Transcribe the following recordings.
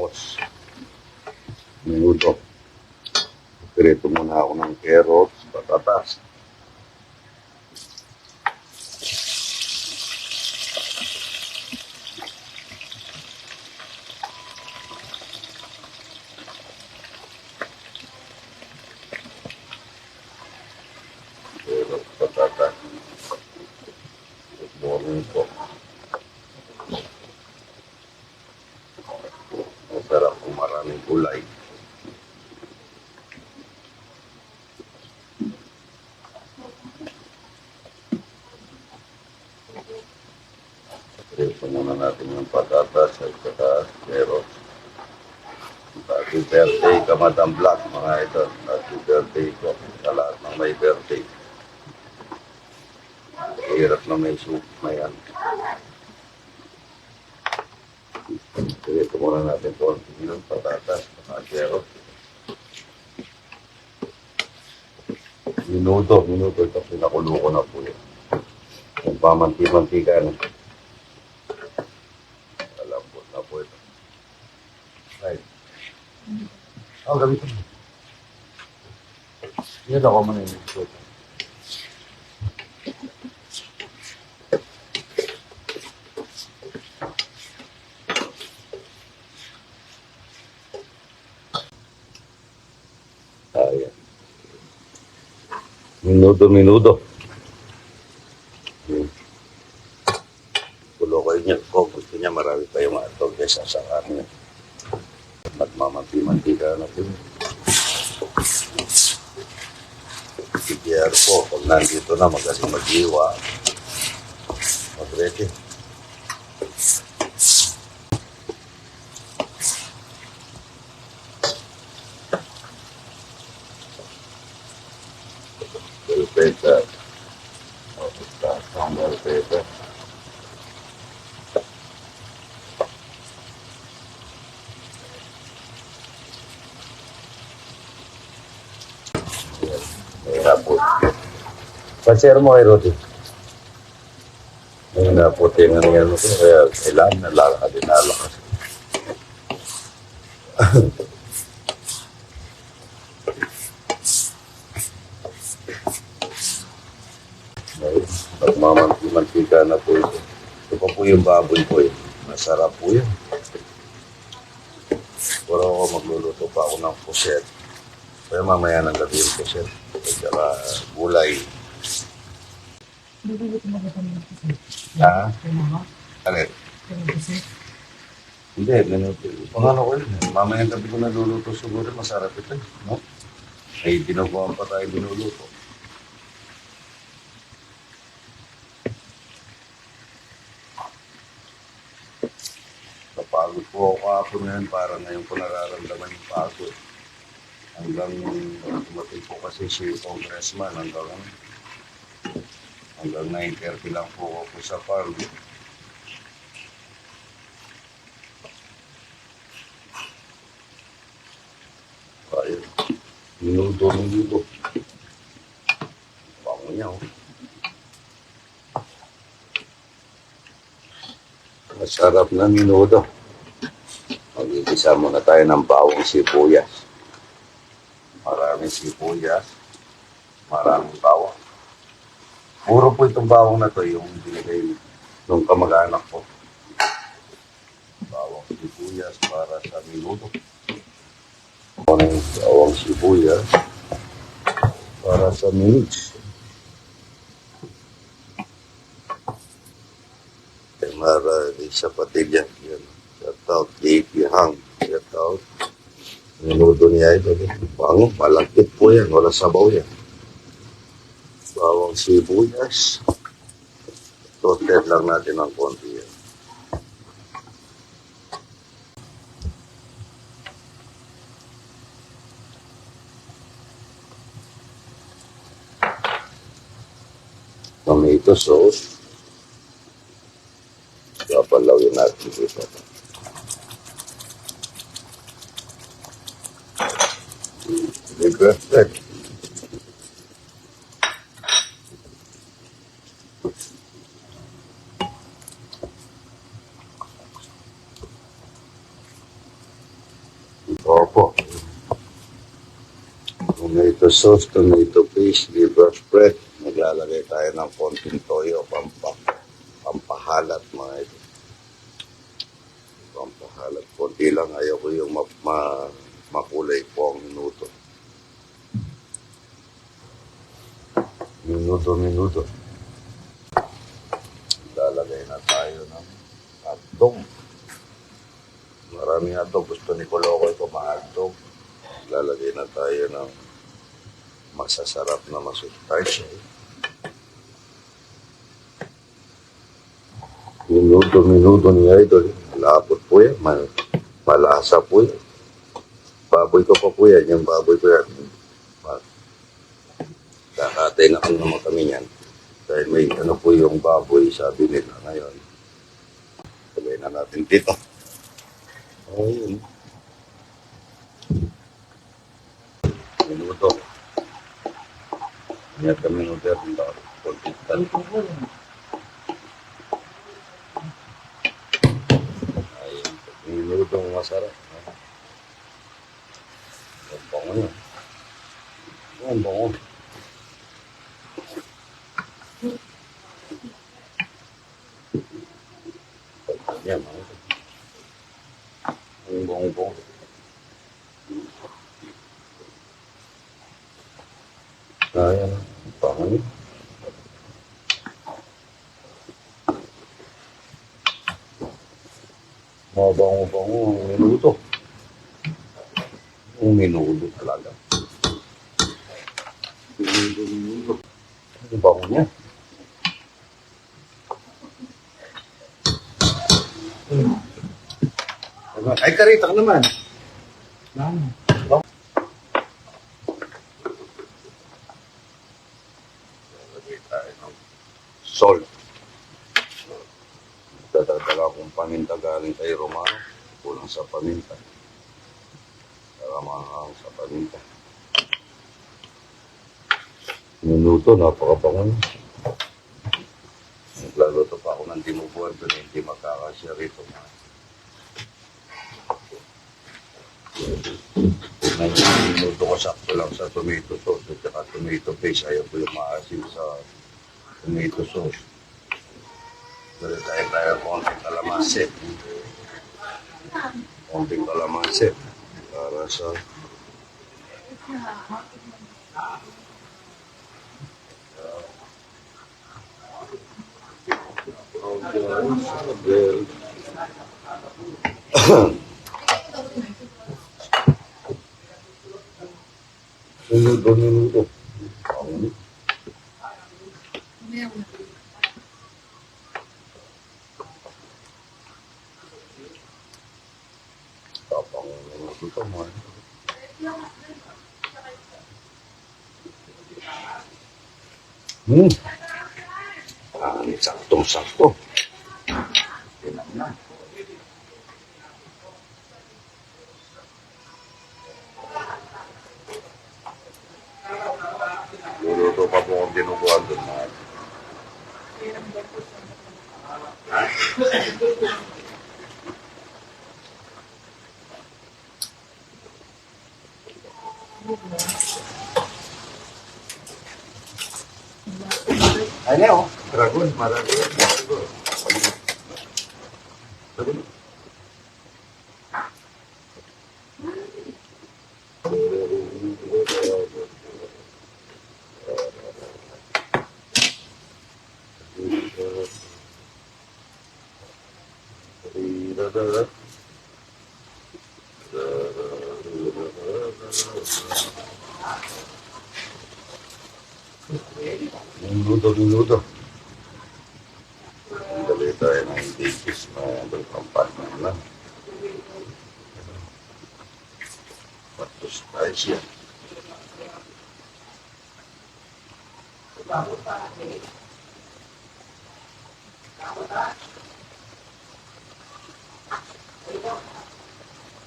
bangos. Minuto. Pirito muna ako ng carrots, patatas. Carrots, patatas. Good morning po. Masarap kung maraming gulay. Pirito muna natin yung patatas at saka carrots. Happy birthday ka, Madam Black, mga idol. Happy birthday po sa lahat ng may birthday. Hirap na may soup na yan. Pirito muna natin po yung patatas at carrots. Minuto. Ito pinakulo ko na po yun. Kung pamanti-mantika na. Malambot na po ito. Right. Gamitin mo. Yan ako maninigot. Ayan. Minuto. Kulo kayo niya. Kung gusto niya, marami pa yung atog kaysa sa karne. Magmamanti-mantika na po. PPR po, pag nandito na, magaling mag-iwa. Mag-ready. Bell pepper. Bell pepper. May napot. Pasero mo kay Rodi. May napot yung ano yan. Kaya kailangan nalakas. Magmamantika na po ito. Ito pa po yung baboy po eh. Masarap po yun. Pero ako magluluto pa ako ng puset. Kaya mamaya ng gabi yung puset. At saka gulay. Ha? Alin? Hindi, minuto. Pangano ko yun. Mamaya ng gabi ko naluluto siguro. Masarap ito. No? Ay, dinuguan pa tayo binuluto. Napagod po ako kahapon ngayon. Parang ngayon ko nararamdaman yung pagod. Hanggang dumating po kasi si Congressman hanggang 9:30 lang po ako sa farm. Ayun. Minuto. Bango niya, oh. Masarap na minuto. Mag-igisa muna tayo ng bawang sibuyas. Maraming sibuyas. Maraming bawang. Puro po itong bawang na to yung binigay ng kamag-anak ko. Bawang sibuyas para sa minuto. Bawang sibuyas para sa minuto. Mara sa patilya. Shout out, Davey Hang. Shout out. Minuto niya ito. Bango, malagkit po yan. Wala sabaw yan. Bawang sibuyas. Toasted lang natin ng konti yan. Tomato sauce. Papalawin natin dito. Perfect. Opo. Tomato sauce, tomato paste, liver spread. Naglalagay tayo ng konting toyo, pampahalat mga ito. Pampahalat. Konti lang, ayaw ko yung makulay po ang minuto. Minuto. Lalagay na tayo ng hotdog. Maraming hotdog. Gusto ni Kolokoy ko ma-hotdog. Lalagay na tayo ng masasarap na masustansya. Minuto ni Idol. Malapot po yan. Malasa po yan. Baboy ko pa po yan. Yung baboy ko yan. Kakatay na kung naman kami yan. Dahil may ano po yung baboy, sabi nila ngayon. Sabay na natin dito. Ayun. Minuto. Yan kami minuto at hindi ako kontitan. Ayun. Minutong masarap. Ang bango yun. Ang bango. Yan, ang bango. Ayan, bango yun. Mabango-bango ang minuto. Ang minuto talaga. Minuto. Ang bango niya. Ay, karitak naman. Lagay tayo ng salt. Dadala akong paminta galing kay Romano. Kulang sa paminta. Para makakang sa paminta. Minuto, napakabango. Nagluluto pa ako ng dinubuan doon. Hindi makakasya rito. Minuto ko sakto lang sa tomato sauce at saka tomato paste. Ayaw ko yung maasim sa tomato sauce. Dali tayo konting kalamansi. Konting kalamansi. Para sa minuto. Tapang minuto ito mo. Saktong-sakto. Tinan na. Luluto pa po ang dinuguan doon mga. Ano? Dragon, marami. Dragon. Minuto. Dali tayo ng digis na pampat na. Patos tayo siya.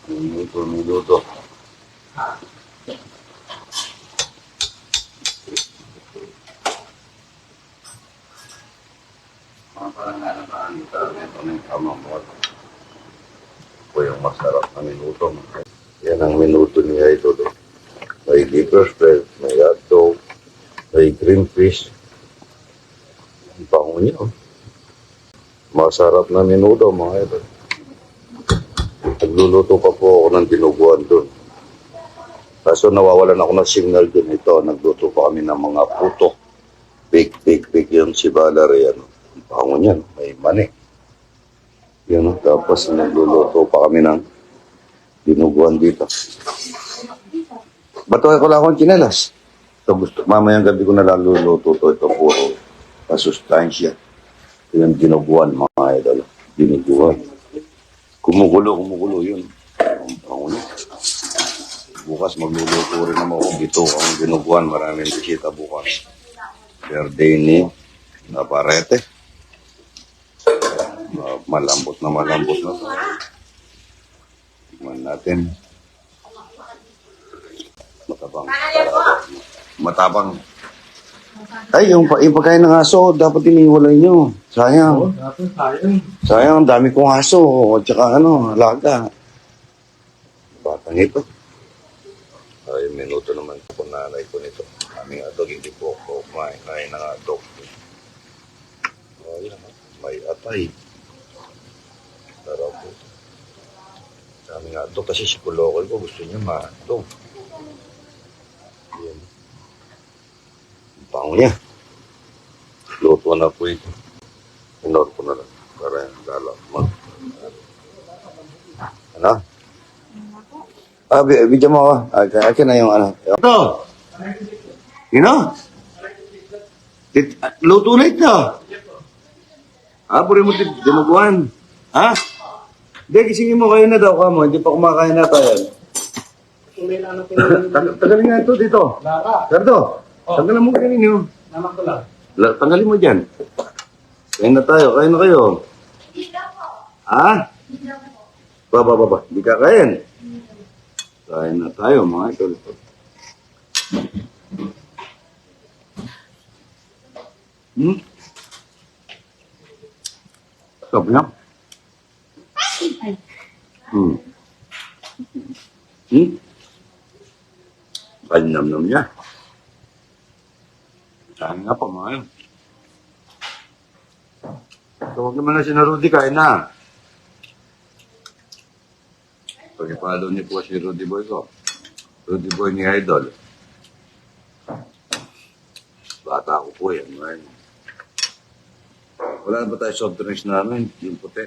Minuto. Ito yung masarap na minuto. Yan ang minuto niya ito. May liver spread, may hotdog, may green fish. Ang bango niya. Oh. Masarap na minuto mga ito. Nagluluto pa po ako ng dinuguan doon. Kaso nawawalan ako ng signal doon. Ito, nagluto pa kami ng mga puto. Big yun si Valerie. Ano. Ang bango niya, may mani. Yun, tapos nagluluto pa kami ng dinuguan dito. Ba't ko lang akong chinelas? Ito gusto, mamayang gabi ko na lang luluto to. Ito puro pasustansya. Ito yung dinuguan mga idol. Dinuguan. Kumugulo yun. Ang bango niya. Bukas magluluto rin naman ako. Bito ang dinuguan. Maraming bisita bukas. Birthday ni Navarrete. Malambot na to. Tignan natin. Matabang. Ay, yung pagkain ng aso, dapat iniwalay nyo. Sayang. Sayang, ang dami kong aso. O tsaka alaga. Batang ito. Ay, minuto naman po nanay ko nito. Aming adog, hindi po ako kumain ng adog. Ay, may atay. Sarap po. Aming adog, kasi si Kulokol ko gusto niya ma-adog. Yan. Ang bango niya. Luto na po ito. Inor ko na lang. Para yung dalang ano? Video mo ako. Akin na yung Ito! Luto na ito. Puri mo dinuguan. Ha? Hindi, gisingin mo kayo na daw ka mo. Hindi pa kumakain na tayo. Tagalin nga ito dito. Gardo, tanggalin mo kanin yun. Tanggalin mo dyan. Kain na tayo. Kain na kayo. Ha? Baba. Hindi ka kain. Kain na tayo mga ito. Stop niya. Nam niya. Kain nga pa mga yun. Tawag naman na si Rudy, kain na. Pag-follow niyo po si Rudy Boy ko. Rudy Boy ni Idol. Bata ko po yan. Wala na ba tayo soft drinks namin? Yung puti.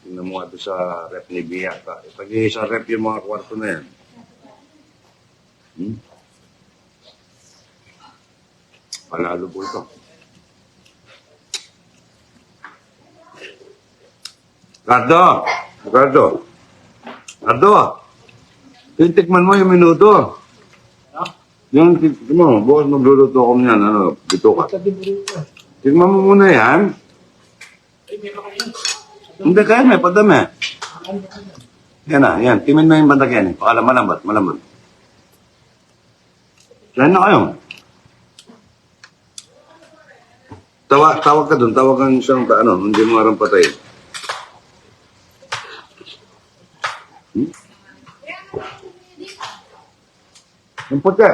Tingnan mo nga doon sa rep ni Bia. Pag-i sa rep yung mga kwarto na yan. Panalo po ito. Ricardo! Titikman mo yung minuto. Yung tikman mo, bukas magluluto ako niyan. Bito ka. Tikman mo muna yan. Hindi kaya may padami. Yan na, yan. Timin mo yung bandag yan. Malambot. Yan na kayo. Tawag ka doon. Tawag kang isang hindi mo harang patay. Yung puti.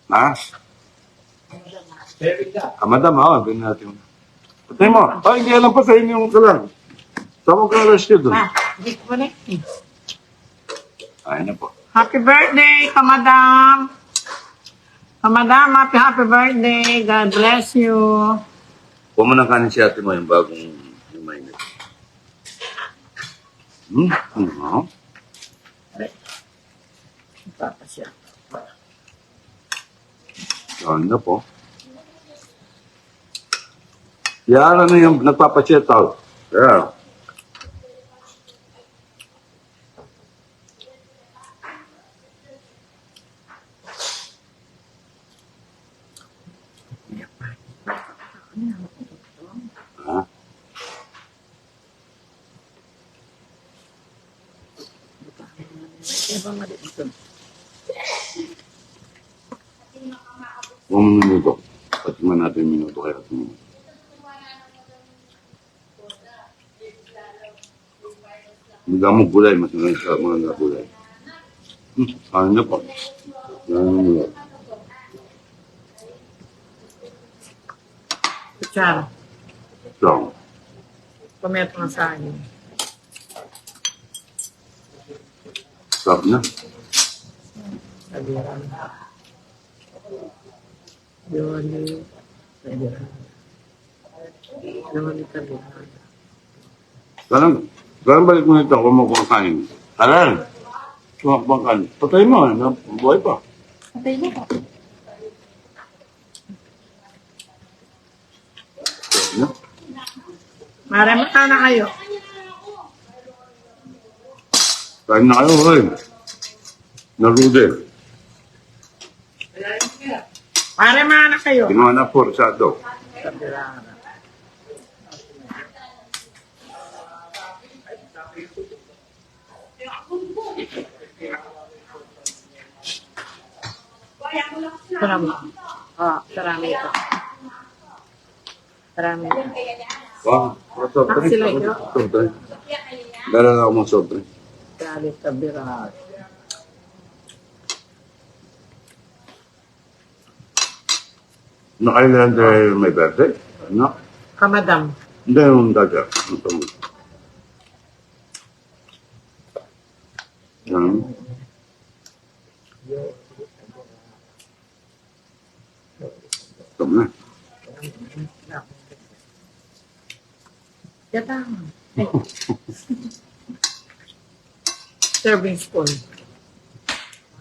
Ha? Madam, bin natin. Patay mo. Hindi alam pa sa inyo yung kalang. Tawag ka alas yun doon. Ay na po. Happy birthday, Kamadam! Kamadam, happy birthday. God bless you. Huwag mo nang kanin si ate mo yung bagong yung mainit. Papasya. Yan na po. Yan na yung nagpapachet out. Yeah. Ha? Minuto. Patiman natin yung minuto kaya ito. Gamong gulay, mas maganda sa mga gulay. Ano na po? Ano na? Kutsara. So, Tomato na sa akin. sarap na. Tabiran. Yoli. Tabiran. Yoli, tabiran. Parang balik mo nito kung magpapakain. Alam! Sumakbangkan. Patay mo, buhay pa. Patay mo po. Sarap na. Maramata na kayo. Kain na kayo, hoy. Narude. Maramata na kayo. Ginawa na porsado. Tabiran. Sarami. Sarami ito. Sarami ito. Wow, soft drink. Sila ito. Soft drink. Dala na ako mga soft drink. Sarami tabiran. Nakailan dahil may birthday? No? Kamadam. Hindi yung daga. Ito mo. Yan. Ito na. Yatang. Serving spoon.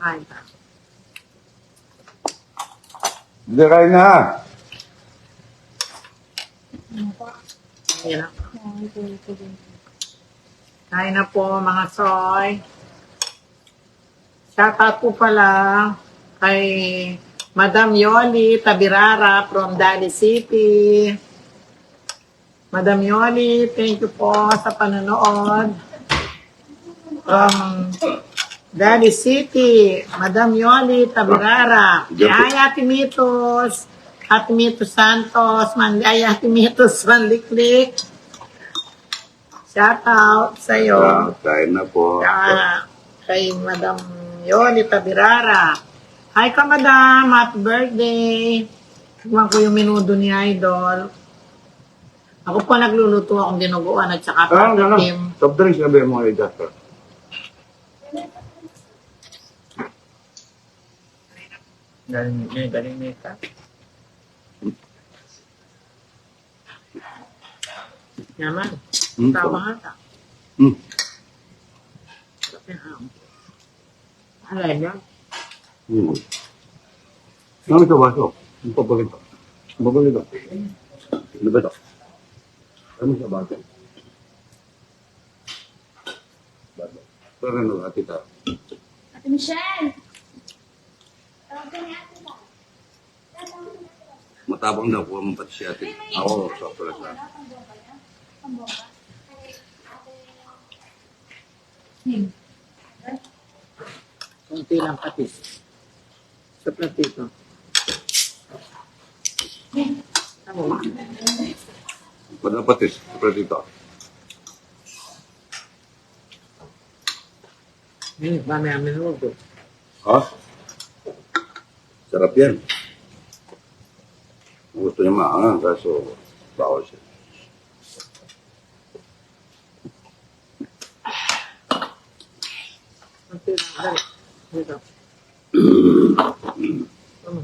Kain ka. Hindi kain na. Ayan na. Kain na po mga soy. Shoutout po pala kay Madam Yoli Tabirara from Dali City. Madam Yoli, thank you po sa panonood. From Dali City, Madam Yoli Tabirara. Ay, Ate Mitos. Ate Mitos Santos. Ay, Ate Mitos Manliklik. Shoutout sa'yo. Kain na po. Kay Madam Yoli Tabirara. Hi ka, Madam. Happy birthday. Tignan ko yung menudo ni Idol. Ako po nagluluto akong dinuguan at saka pakitim. Soft drinks na ba yung mga Jasper? Galing ka. Yaman. Tama nga ka. Alay yan. Ano ito ba ito? Ang paborito. Ang paborito. Ano ba ito? Ano sa bato? Bato. Pero ano, ate ka? Ate Michelle! Tawagan ni ate ba? Matabang daw po ang pati si ate. Ako, sakto lang sa Kunti lang patis. Sa platito. Tama ba? Panapatis, seperti dito. Dami ang menudo. Ha? Sarap yan. Gusto niya maangang, kaso bawal siya. Kunti lang. Dali. Dito. Tama.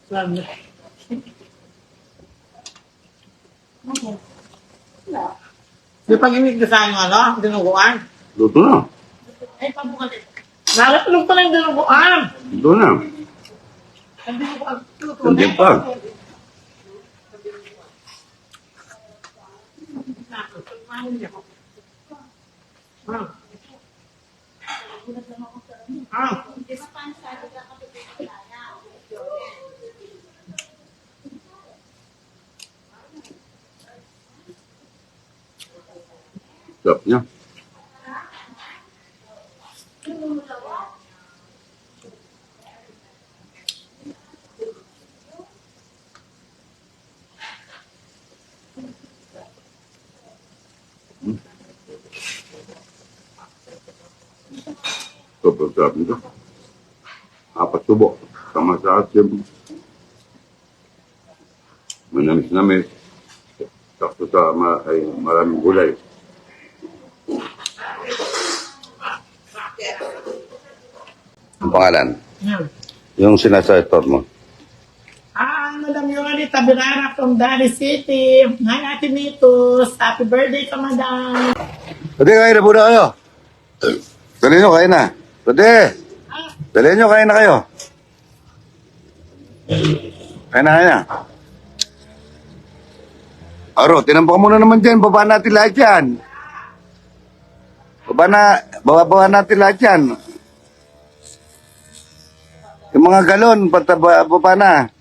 Lalo. Di pag imig ka sa inyo, ano? Dinuguan. Luto na. Ay, pabukalit. Nalapulog pala yung dinuguan. Luto na. Ang dinuguan. Hindi pa. Di ba paano sabi ka kapit na? Sarap niya. Sobrang sarap nito. Apat tubo. Sama sa asim. Manamis-namis. Sakto sa maraming gulay. Ang pangalan? Yan. Yung sinasator mo. Madam Yoli Tabirara from Dari City. Hi, Ate Mitos. Happy birthday ka, Madam. Pwede kayo na muna kayo. Dali nyo, kain na. Pwede. Dali nyo, kain na kayo. Kain na. Aro, tinampak ka muna naman dyan. Baba natin lahat yan. Baba natin lahat yan. Yung mga galon, baba na.